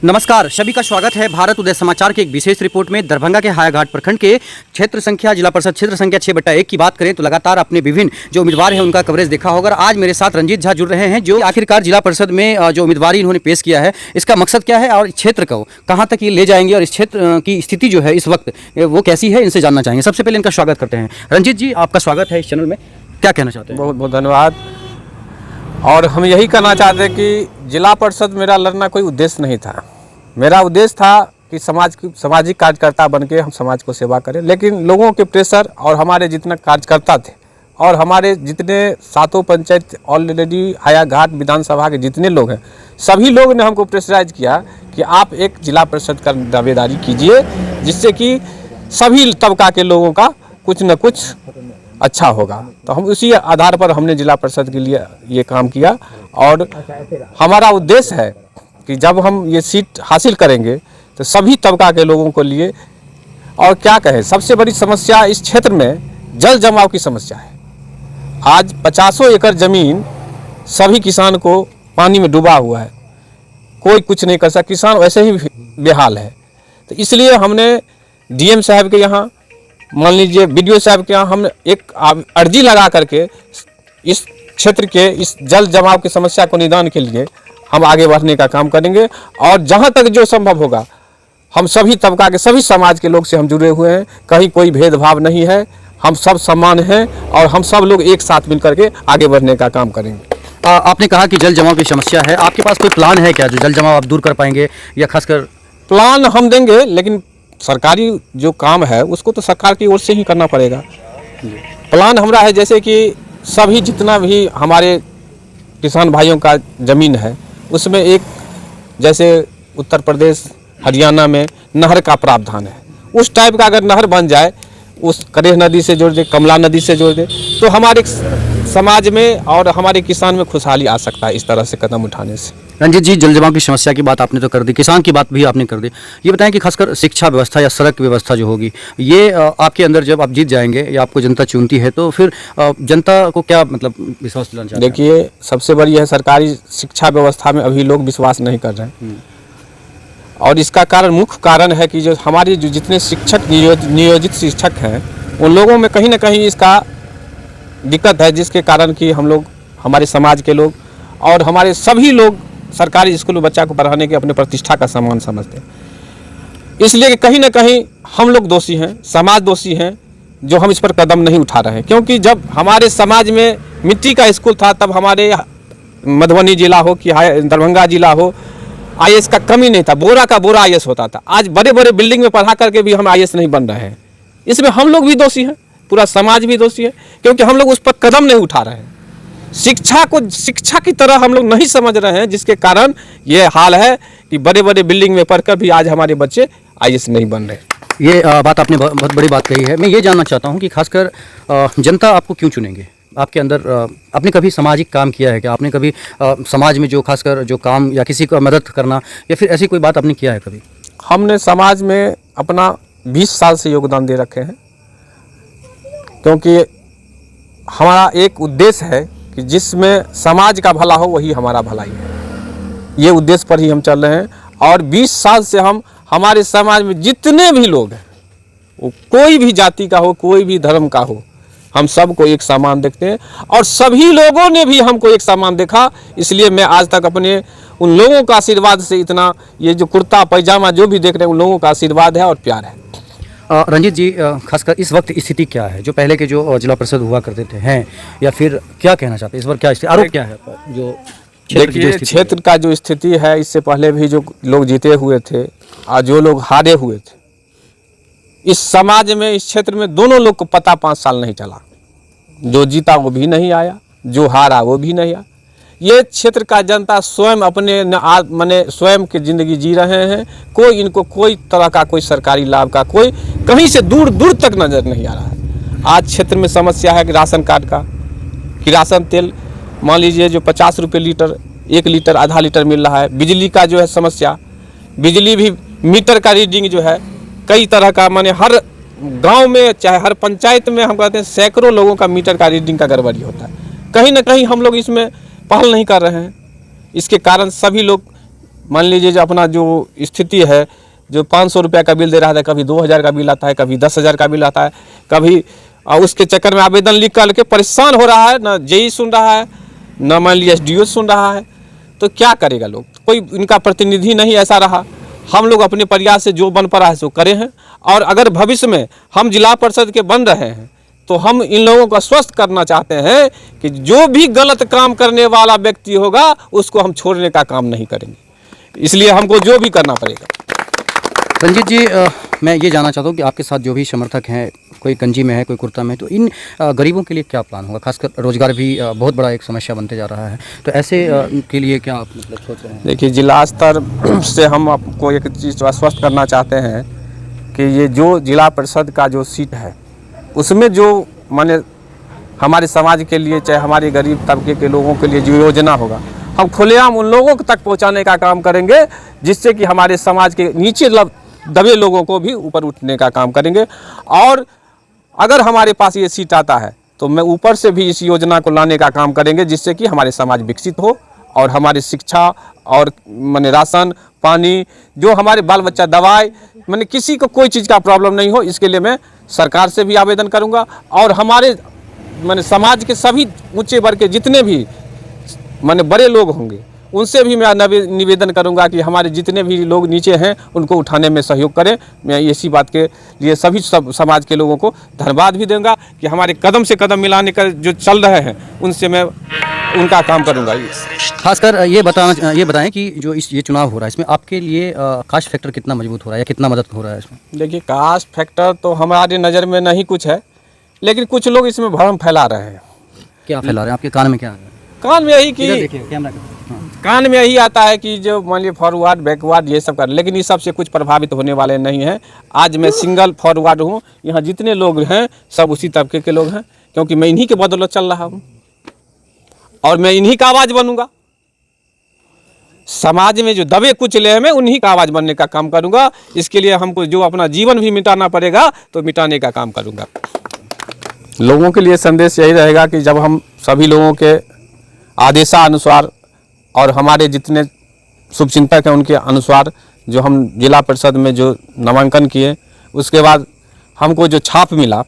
नमस्कार, सभी का स्वागत है भारत उदय समाचार की एक विशेष रिपोर्ट में। दरभंगा के हायाघाट प्रखंड के क्षेत्र संख्या जिला परिषद क्षेत्र संख्या 6/1 की बात करें तो लगातार अपने विभिन्न जो उम्मीदवार हैं उनका कवरेज देखा होगा। आज मेरे साथ रंजीत झा जुड़ रहे हैं, जो आखिरकार जिला परिषद में जो उम्मीदवारी इन्होंने पेश किया है, इसका मकसद क्या है और इस क्षेत्र को कहाँ तक ये ले जाएंगे और इस क्षेत्र की स्थिति जो है इस वक्त वो कैसी है, इनसे जानना चाहेंगे। सबसे पहले इनका स्वागत करते हैं। रंजीत जी, आपका स्वागत है इस चैनल में, क्या कहना चाहते हैं? बहुत बहुत धन्यवाद। और हम यही कहना चाहते हैं कि जिला परिषद मेरा लड़ना कोई उद्देश्य नहीं था। मेरा उद्देश्य था कि सामाजिक कार्यकर्ता बन के हम समाज को सेवा करें, लेकिन लोगों के प्रेशर और हमारे जितने कार्यकर्ता थे और हमारे जितने सातों पंचायत ऑलरेडी हायाघाट विधानसभा के जितने लोग हैं, सभी लोग ने हमको प्रेशराइज किया कि आप एक जिला परिषद का दावेदारी कीजिए, जिससे कि सभी तबका के लोगों का कुछ न कुछ अच्छा होगा। तो हम उसी आधार पर हमने जिला परिषद के लिए ये काम किया और हमारा उद्देश्य है कि जब हम ये सीट हासिल करेंगे तो सभी तबका के लोगों को लिए, और क्या कहें, सबसे बड़ी समस्या इस क्षेत्र में जल जमाव की समस्या है। आज 50 एकड़ ज़मीन सभी किसान को पानी में डूबा हुआ है, कोई कुछ नहीं कर सकता, किसान वैसे ही बेहाल है। तो इसलिए हमने डीएम साहब के यहाँ, मान लीजिए बीडीओ साहब के यहाँ, हमने एक अर्जी लगा करके इस क्षेत्र के इस जल जमाव की समस्या को निदान के लिए हम आगे बढ़ने का काम करेंगे। और जहाँ तक जो संभव होगा, हम सभी तबका के सभी समाज के लोग से हम जुड़े हुए हैं, कहीं कोई भेदभाव नहीं है, हम सब समान हैं और हम सब लोग एक साथ मिलकर के आगे बढ़ने का काम करेंगे। आपने कहा कि जल जमाव की समस्या है, आपके पास कोई प्लान है क्या जो जल जमाव आप दूर कर पाएंगे, या खासकर? प्लान हम देंगे, लेकिन सरकारी जो काम है उसको तो सरकार की ओर से ही करना पड़ेगा। प्लान हमारा है जैसे कि सभी जितना भी हमारे किसान भाइयों का ज़मीन है उसमें एक, जैसे उत्तर प्रदेश हरियाणा में नहर का प्रावधान है, उस टाइप का अगर नहर बन जाए, उस करेह नदी से जोड़ दे, कमला नदी से जोड़ दे, तो हमारे समाज में और हमारे किसान में खुशहाली आ सकता है इस तरह से कदम उठाने से। रंजीत जी, जल जमाव की समस्या की बात आपने तो कर दी, किसान की बात भी आपने कर दी। ये बताएं कि खासकर शिक्षा व्यवस्था या सड़क व्यवस्था जो होगी, ये आपके अंदर जब आप जीत जाएंगे या आपको जनता चुनती है तो फिर जनता को क्या मतलब विश्वास दिलाना चाहते हैं? देखिए, सबसे बड़ी है सरकारी शिक्षा व्यवस्था में अभी लोग विश्वास नहीं कर रहे हैं, और इसका कारण, मुख्य कारण है कि जो हमारे जो जितने शिक्षक नियोजित शिक्षक हैं उन लोगों में कहीं ना कहीं इसका दिक्कत है, जिसके कारण कि हम लोग, हमारे समाज के लोग और हमारे सभी लोग सरकारी स्कूल में बच्चा को पढ़ाने के अपने प्रतिष्ठा का सामान समझते हैं। इसलिए कि कहीं ना कहीं हम लोग दोषी हैं, समाज दोषी हैं, जो हम इस पर कदम नहीं उठा रहे हैं। क्योंकि जब हमारे समाज में मिट्टी का स्कूल था, तब हमारे मधुबनी जिला हो कि दरभंगा जिला हो, आईएएस का कमी नहीं था, बोरा का बोरा आईएएस होता था। आज बड़े बड़े बिल्डिंग में पढ़ा करके भी हम आईएएस नहीं बन रहे हैं। इसमें हम लोग भी दोषी हैं, पूरा समाज भी दोषी है, क्योंकि हम लोग उस पर कदम नहीं उठा रहे हैं। शिक्षा को शिक्षा की तरह हम लोग नहीं समझ रहे हैं, जिसके कारण ये हाल है कि बड़े बड़े बिल्डिंग में पढ़कर भी आज हमारे बच्चे आईएएस नहीं बन रहे। ये बात आपने बहुत बड़ी बात कही है। मैं ये जानना चाहता हूँ कि खासकर जनता आपको क्यों चुनेंगे? आपके अंदर आपने कभी सामाजिक काम किया है क्या? आपने कभी समाज में जो खासकर जो काम या किसी को मदद करना या फिर ऐसी कोई बात आपने किया है कभी? हमने समाज में अपना 20 साल से योगदान दे रखे हैं, क्योंकि हमारा एक उद्देश्य है कि जिसमें समाज का भला हो वही हमारा भलाई है। ये उद्देश्य पर ही हम चल रहे हैं। और 20 साल से हम हमारे समाज में जितने भी लोग हैं, वो कोई भी जाति का हो, कोई भी धर्म का हो, हम सबको एक समान देखते हैं और सभी लोगों ने भी हमको एक समान देखा। इसलिए मैं आज तक अपने उन लोगों का आशीर्वाद से इतना, ये जो कुर्ता पैजामा जो भी देख रहे हैं, उन लोगों का आशीर्वाद है और प्यार है। रंजीत जी, खासकर इस वक्त स्थिति क्या है? जो पहले के जो जिला परिषद हुआ करते थे हैं, या फिर क्या कहना चाहते हैं इस बार, क्या आरोप क्या है? जो देखिए, क्षेत्र का जो स्थिति है, इससे पहले भी जो लोग जीते हुए थे और जो लोग हारे हुए थे, इस समाज में, इस क्षेत्र में दोनों लोग को पता 5 साल नहीं चला। जो जीता वो भी नहीं आया, जो हारा वो भी नहीं आया। ये क्षेत्र का जनता स्वयं अपने माने स्वयं की ज़िंदगी जी रहे हैं। कोई इनको कोई तरह का कोई सरकारी लाभ का कोई कहीं से दूर दूर तक नज़र नहीं आ रहा है। आज क्षेत्र में समस्या है कि राशन कार्ड का, कि राशन तेल मान लीजिए जो 50 रुपये लीटर, 1 लीटर, आधा लीटर मिल रहा है। बिजली का जो है समस्या, बिजली भी मीटर का रीडिंग जो है कई तरह का, माने हर गांव में चाहे हर पंचायत में हम कहते हैं सैकड़ों लोगों का मीटर का रीडिंग का गड़बड़ी होता है। कहीं ना कहीं हम लोग इसमें पहल नहीं कर रहे हैं। इसके कारण सभी लोग मान लीजिए जो अपना जो स्थिति है, जो 500 रुपये का बिल दे रहा था, कभी 2000 का बिल आता है, कभी 10,000 का बिल आता है, कभी उसके चक्कर में आवेदन लिख कर के परेशान हो रहा है, ना जेई सुन रहा है, ना मान लीजिए SDO सुन रहा है, तो क्या करेगा लोग? कोई इनका प्रतिनिधि नहीं ऐसा रहा। हम लोग अपने प्रयास से जो बन पड़ा है सो करे हैं, और अगर भविष्य में हम जिला परिषद के बन रहे हैं तो हम इन लोगों को आश्वस्त करना चाहते हैं कि जो भी गलत काम करने वाला व्यक्ति होगा उसको हम छोड़ने का काम नहीं करेंगे, इसलिए हमको जो भी करना पड़ेगा। रंजीत जी, मैं ये जानना चाहता हूँ कि आपके साथ जो भी समर्थक हैं, कोई गंजी में है, कोई कुर्ता में है, तो इन गरीबों के लिए क्या प्लान होगा? खासकर रोजगार भी बहुत बड़ा एक समस्या बनते जा रहा है, तो ऐसे के लिए क्या आप मतलब सोच रहे हैं? देखिए, जिला स्तर से हम आपको एक चीज़ आश्वस्त करना चाहते हैं कि ये जो जिला परिषद का जो सीट है उसमें जो माने हमारे समाज के लिए, चाहे हमारे गरीब तबके के लोगों के लिए जो योजना होगा, हम खुलेआम उन लोगों तक पहुंचाने का काम करेंगे, जिससे कि हमारे समाज के नीचे दबे लोगों को भी ऊपर उठने का काम करेंगे। और अगर हमारे पास ये सीट आता है तो मैं ऊपर से भी इस योजना को लाने का काम करेंगे, जिससे कि हमारे समाज विकसित हो और हमारी शिक्षा और माने राशन पानी, जो हमारे बाल बच्चा दवाई, माने किसी को कोई चीज़ का प्रॉब्लम नहीं हो, इसके लिए मैं सरकार से भी आवेदन करूंगा। और हमारे माने समाज के सभी ऊंचे वर्ग के जितने भी माने बड़े लोग होंगे उनसे भी मैं निवेदन करूंगा कि हमारे जितने भी लोग नीचे हैं उनको उठाने में सहयोग करें। मैं इसी बात के लिए सभी समाज के लोगों को धन्यवाद भी दूंगा कि हमारे कदम से कदम मिलाने का जो चल रहे हैं उनसे मैं उनका काम करूंगा। खासकर ये बताएं कि जो ये चुनाव हो रहा है, इसमें आपके लिए कास्ट फैक्टर कितना मजबूत हो रहा है या कितना मदद हो रहा है इसमें? देखिए, कास्ट फैक्टर तो हमारी नज़र में नहीं कुछ है, लेकिन कुछ लोग इसमें भ्रम फैला रहे हैं। क्या फैला रहे हैं? आपके कान में क्या है? कान में यही कि कान में यही आता है कि जो मान लीजिए फॉरवर्ड बैकवर्ड ये सब कर, लेकिन इस सब से कुछ प्रभावित होने वाले नहीं हैं। आज मैं सिंगल फॉरवर्ड हूँ, यहाँ जितने लोग हैं सब उसी तबके के लोग हैं, क्योंकि मैं इन्हीं के बदौलत चल रहा हूँ और मैं इन्हीं का आवाज़ बनूंगा। समाज में जो दबे कुचले हैं मैं उन्हीं का आवाज़ बनने का काम करूंगा। इसके लिए हमको जो अपना जीवन भी मिटाना पड़ेगा तो मिटाने का काम करूंगा। लोगों के लिए संदेश यही रहेगा कि जब हम सभी लोगों के आदेशानुसार और हमारे जितने शुभचिंतक हैं उनके अनुसार जो हम जिला परिषद में जो नामांकन किए, उसके बाद हमको जो छाप मिला,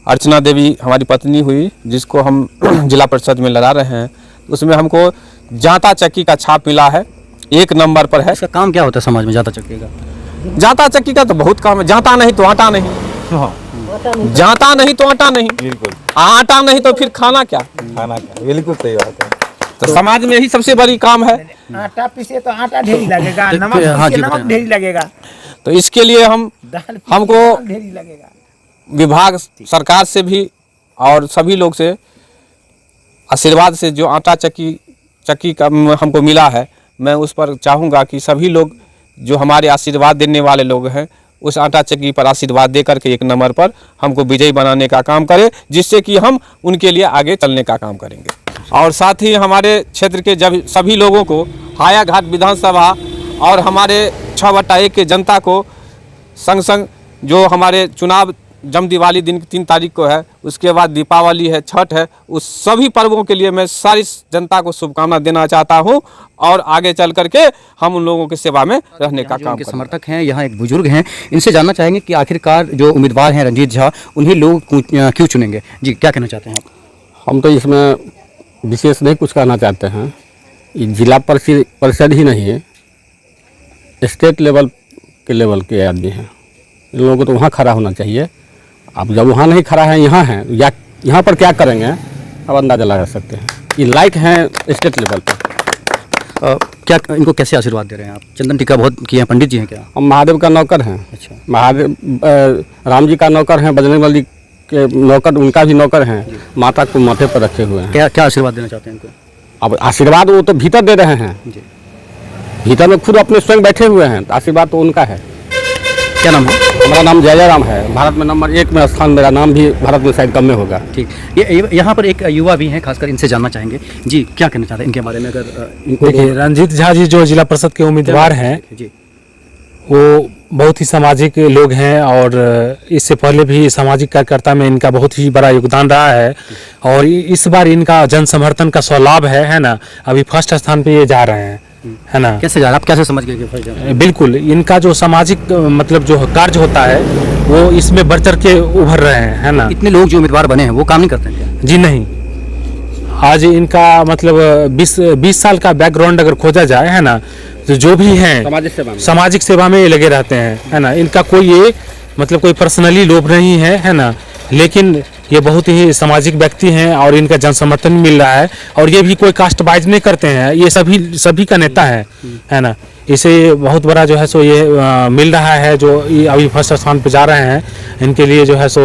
अर्चना देवी हमारी पत्नी हुई जिसको हम जिला परिषद में लड़ा रहे हैं, उसमें हमको जांता चक्की का छाप मिला है, 1 नंबर पर है। इसका काम क्या होता है समाज में जांता चक्की का? जांता चक्की का तो बहुत काम है। जांता नहीं तो आटा नहीं, जांता नहीं तो आटा नहीं, बिल्कुल आटा नहीं तो फिर खाना क्या? बिल्कुल सही बात है। तो समाज में यही सबसे बड़ी काम है। आटा पीसे तो आटा ढेरी लगेगा, नमक हाँ जी, पीसे नमक ढेरी लगेगा, तो इसके लिए दाल हमको ढेरी लगेगा। विभाग सरकार से भी और सभी लोग से आशीर्वाद से जो आटा चक्की का हमको मिला है, मैं उस पर चाहूँगा कि सभी लोग जो हमारे आशीर्वाद देने वाले लोग हैं उस आटा चक्की पर आशीर्वाद दे करके 1 नंबर पर हमको विजयी बनाने का काम करें, जिससे कि हम उनके लिए आगे चलने का काम करेंगे। और साथ ही हमारे क्षेत्र के जब सभी लोगों को हायाघाट विधानसभा और हमारे 6/1 के जनता को संग संग जो हमारे चुनाव जम दिवाली दिन 3 तारीख को है, उसके बाद दीपावली है, छठ है, उस सभी पर्वों के लिए मैं सारी जनता को शुभकामना देना चाहता हूं और आगे चल करके हम उन लोगों की सेवा में रहने का काम करेंगे। समर्थक हैं, यहाँ एक बुजुर्ग हैं, इनसे जानना चाहेंगे कि आखिरकार जो उम्मीदवार हैं रंजीत झा, उन्हीं लोग क्यों चुनेंगे? जी, क्या कहना चाहते हैं आप? हम तो इसमें विशेष नहीं कुछ कहना चाहते हैं। ये जिला परिषद ही नहीं है, स्टेट लेवल के आदमी हैं, इन लोगों को तो वहाँ खड़ा होना चाहिए। अब जब वहाँ नहीं खड़ा है, यहाँ है, या यहाँ पर क्या करेंगे अब अंदाजा लगा सकते हैं। ये लायक हैं स्टेट लेवल पर। क्या इनको कैसे आशीर्वाद दे रहे हैं आप? चंदन टीका बहुत किए हैं, पंडित जी हैं क्या? हम महादेव का नौकर हैं। अच्छा। महादेव राम जी का नौकर हैं, बजरंग बली के नौकर, उनका भी नौकर हैं, माता को माथे पर रखे हुए हैं। क्या आशीर्वाद देना चाहते हैं इनको? अब आशीर्वाद वो तो भीतर दे रहे हैं जी, भीतर में खुद अपने स्वयं बैठे हुए हैं, तो आशीर्वाद तो उनका है। क्या नाम है? हमारा नाम जय राम है। भारत में नंबर 1 में स्थान, मेरा नाम भी भारत में शायद कम में होगा। ठीक। ये यहाँ पर एक युवा भी हैं, खासकर इनसे जानना चाहेंगे। जी, क्या कहना चाहते हैं इनके बारे में? अगर इनको देखिए, रंजीत झा जी जो जिला परिषद के उम्मीदवार हैं, जी, वो बहुत ही सामाजिक लोग हैं और इससे पहले भी सामाजिक कार्यकर्ता में इनका बहुत ही बड़ा योगदान रहा है और इस बार इनका जन समर्थन का स्वलाभ है ना। अभी फर्स्ट स्थान पे ये जा रहे हैं। है ना। कैसे जा रहा है? आप कैसे समझ गए कि फर्स्ट जा? बिल्कुल, इनका जो सामाजिक मतलब जो कार्य होता है वो इसमें बढ़ चढ़ के उभर रहे हैं, है ना। इतने लोग जो उम्मीदवार बने हैं वो काम नहीं करते हैं क्या? जी नहीं, आज इनका मतलब 20 साल का बैकग्राउंड अगर खोजा जाए, है ना, तो जो भी हैं सामाजिक सेवा में लगे रहते हैं, है ना। इनका कोई ये मतलब कोई पर्सनली लोभ नहीं है ना, लेकिन ये बहुत ही सामाजिक व्यक्ति हैं और इनका जन समर्थन मिल रहा है। और ये भी कोई कास्ट वाइज नहीं करते हैं, ये सभी का नेता है ना। इसे बहुत बड़ा जो है सो ये मिल रहा है, जो ये अभी फर्स्ट स्थान पे जा रहे हैं। इनके लिए जो है सो,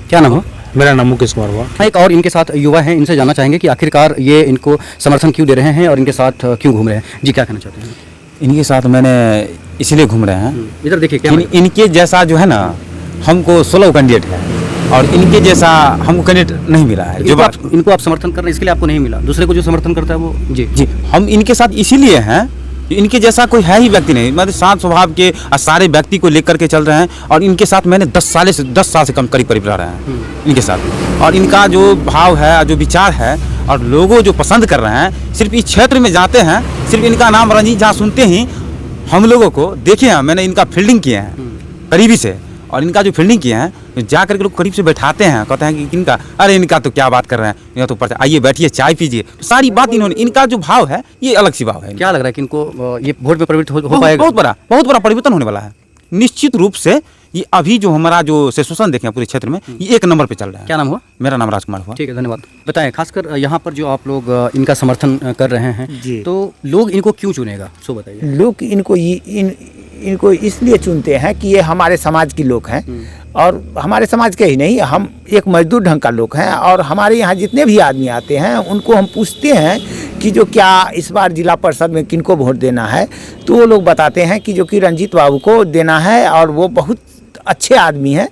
क्या नाम हो? मेरा नाम मुकेश कुमार हुआ। एक और इनके साथ युवा हैं, इनसे जानना चाहेंगे कि आखिरकार ये इनको समर्थन क्यों दे रहे हैं और इनके साथ क्यों घूम रहे हैं। जी, क्या कहना चाहते हैं? इनके साथ मैंने इसलिए घूम रहे हैं, इधर देखिए क्या इनके जैसा जो है ना, हमको 16 कैंडिडेट है और इनके जैसा हमको कैंडिडेट नहीं मिला है। जो बात इनको आप समर्थन कर रहे हैं, इसके लिए आपको नहीं मिला, दूसरे को जो समर्थन करता है वो। जी जी, हम इनके साथ इसीलिए हैं, इनके जैसा कोई है ही व्यक्ति नहीं। मतलब शांत स्वभाव के सारे व्यक्ति को लेकर के चल रहे हैं और इनके साथ मैंने 10 साल से कम करीब रह रहे हैं इनके साथ। और इनका जो भाव है, जो विचार है और लोगों जो पसंद कर रहे हैं, सिर्फ इस क्षेत्र में जाते हैं, सिर्फ इनका नाम रंजीत झा सुनते ही हम लोगों को देखे हैं। मैंने इनका फील्डिंग किए हैं करीबी से, और इनका जो फील्डिंग किए हैं जा करके लोग करीब से बैठाते हैं, कहते हैं कि इनका अरे इनका तो क्या बात कर रहे हैं, इनका तो ऊपर आइए बैठिए चाय पीजिए, सारी बात इन्होंने, इनका जो भाव है ये अलग सी भाव है। क्या लग रहा है कि इनको ये वोट में परिवर्तित हो पाएगा? बहुत बड़ा परिवर्तन होने वाला है निश्चित रूप से। ये अभी जो हमारा जो सिचुएशन देखें पूरे क्षेत्र में, ये 1 नंबर पे चल रहा है। क्या नाम हुआ? मेरा नाम राजकुमार हुआ। ठीक है, धन्यवाद। बताएं, खासकर यहाँ पर जो आप लोग इनका समर्थन कर रहे हैं, जी। तो लोग इनको क्यों चुनेगा, सो बताइए। लोग इनको इसलिए चुनते हैं कि ये हमारे समाज के लोग हैं, और हमारे समाज के ही नहीं, हम एक मजदूर ढंग का लोग हैं। और हमारे यहाँ जितने भी आदमी आते हैं उनको हम पूछते हैं कि जो क्या इस बार जिला परिषद में किनको वोट देना है, तो वो लोग बताते हैं कि जो कि रंजीत बाबू को देना है, और वो बहुत अच्छे आदमी हैं।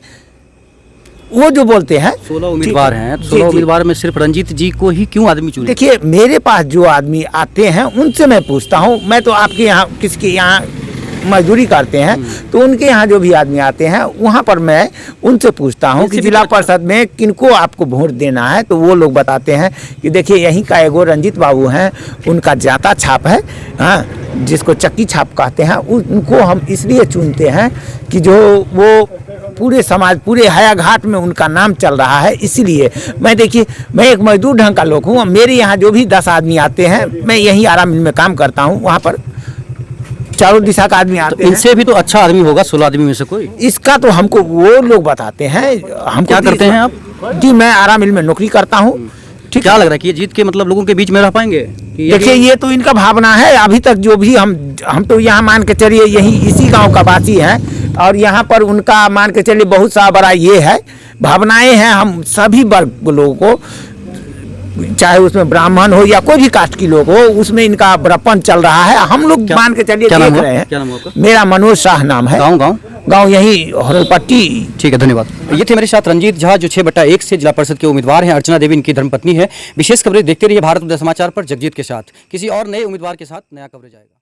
वो जो बोलते हैं 16 उम्मीदवार हैं, 16 उम्मीदवार में सिर्फ रंजीत जी को ही क्यों आदमी चुने? देखिए, मेरे पास जो आदमी आते हैं उनसे मैं पूछता हूँ। मैं तो आपके यहाँ किसके यहाँ मजदूरी करते हैं, तो उनके यहाँ जो भी आदमी आते हैं वहाँ पर मैं उनसे पूछता हूँ कि जिला परिषद में किनको आपको वोट देना है, तो वो लोग बताते हैं कि देखिए यहीं का एगो रंजीत बाबू हैं, उनका जाता छाप है, हाँ, जिसको चक्की छाप कहते हैं। उनको हम इसलिए चुनते हैं कि जो वो पूरे समाज, पूरे हयाघाट में उनका नाम चल रहा है। इसीलिए देखिए, मैं एक मजदूर ढंग का लोग हूँ। मेरे यहाँ जो भी 10 आदमी आते हैं, मैं यहीं आराम मिल में काम करता हूँ, वहाँ पर चारों दिशा का आदमी आते हैं। इनसे भी तो अच्छा आदमी होगा 16 आदमी में से कोई। इसका तो हमको वो लोग बताते हैं। हम क्या करते हैं आप? जी, मैं आराम मिल में नौकरी करता हूँ। ठीक, क्या लग रहा है कि ये जीत के मतलब लोगों के बीच में रह पाएंगे? देखिए, ये तो इनका भावना है। अभी तक जो भी हम तो यहाँ मान के चलिए यही इसी गांव का वासी हैं, और यहाँ पर उनका मान के चलिए बहुत सा बड़ा ये है, भावनाएं हैं। हम सभी वर्ग लोगों को, चाहे उसमें ब्राह्मण हो या कोई भी कास्ट की लोग हो, उसमें इनका बड़प्पन चल रहा है। हम लोग मान के चलिए देख रहे हैं। क्या नाम है आपका? मेरा मनोज शाह नाम है। गाँव यही हरलपट्टी। ठीक है, धन्यवाद। ये थे मेरे साथ रंजीत झा, जो 6/1 से जिला परिषद के उम्मीदवार हैं। अर्चना देवी इनकी धर्मपत्नी है। विशेष कवरेज देखते रहिए भारत उदय समाचार पर जगजीत के साथ। किसी और नए उम्मीदवार के साथ नया कवरेज आएगा।